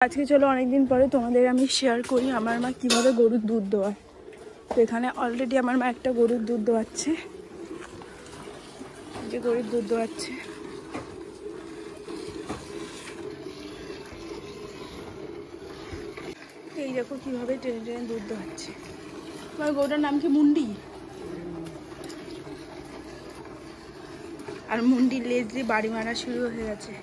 আজকে চলো অনেকদিন পরে তোমাদের আমি শেয়ার করি আমার মা কিভাবে গরুর দুধ দোয়ায়। তো এখানে অলরেডি আমার মা একটা গরুর দুধ দোয়াচ্ছে, যে গরুর দুধ দোয়াচ্ছে। এই দেখো কিভাবে টেনে টেনে দুধ দোয়াচ্ছে। আমার গরুটার নাম কি মুন্ডি, আর মুন্ডির লেজ দিয়ে বাড়ি মারা শুরু হয়ে গেছে।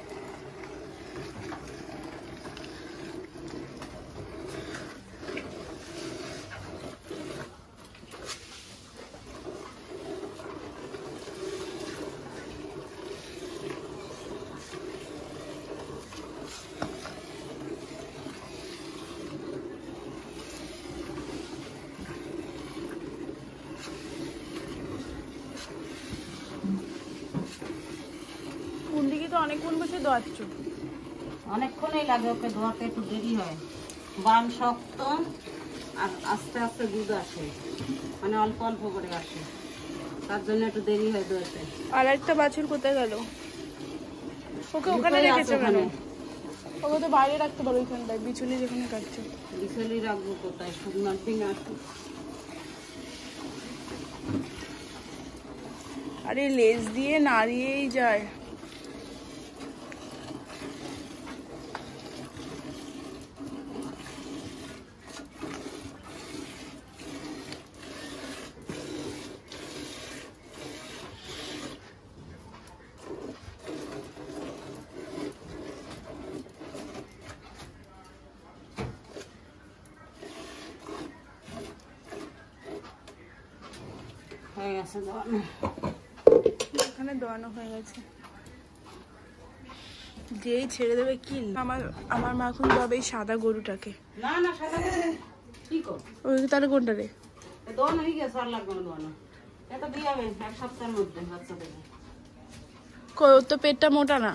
মুন্ডিকে তো অনেকক্ষণ বসে দোয়াচ্ছ? অনেকক্ষণই লাগে, ওকে ধোয়াতে একটু দেরি হয়। বান শক্ত আর আস্তে আস্তে দুধ আসে, মানে অল্প অল্প করে আসে, তার জন্য একটু দেরি হয় ধোয়াতে। আর একটা বাছুর কোথায় গেল? ওকে ওখানে রেখেছো কেন? ওকে তো বাইরে রাখতে পারো, ওইখানটায় বিচুলি যেখানে কাটছো। বিছালি রাখবো কোথায়? শুকনো দিন আসো। আরে লেজ দিয়ে নাড়িয়েই যায়। হয়ে গেছে দোয়ানো। এখানে দোয়ানো হয়ে গেছে, যেই ছেড়ে দেবে কি। আমার মা এখন যাবে এই সাদা গরুটাকে। না না, সাদা কি কর? ওই তাহলে কোনটা রে? দোয়ানো হয়ে গেছে, আর লাগবে না দোয়ানো। এটা দিয়ে যাবে এক সপ্তাহের মধ্যে বাচ্চা দেবে। কই, ওর তো পেটটা মোটা না।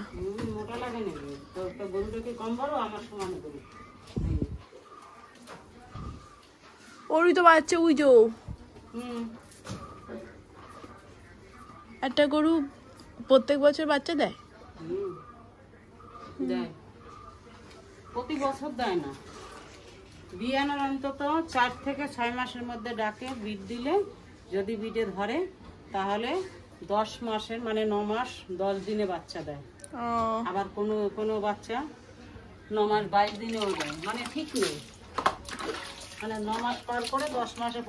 মোটা লাগে নাকি? তো গরুটাকে কম বড়, আমার সমান গরু। ওরই তো বাচ্চা, উই যো হুম, একটা গরু প্রত্যেক বছর বাচ্চা দেয়। দেয়, প্রতি বছর দেয় না। বিয়ানোর অন্তত 4 থেকে 6 মাসের মধ্যে ডাকে। বিট দিলে যদি বিটে ধরে তাহলে 10 মাসের মানে 9 মাস 10 দিনে বাচ্চা দেয়। আবার কোনো কোনো বাচ্চা 9 মাস 22 দিনেও দেয়, মানে ঠিক নেই, মানে 9 মাস পার করে 10 মাসে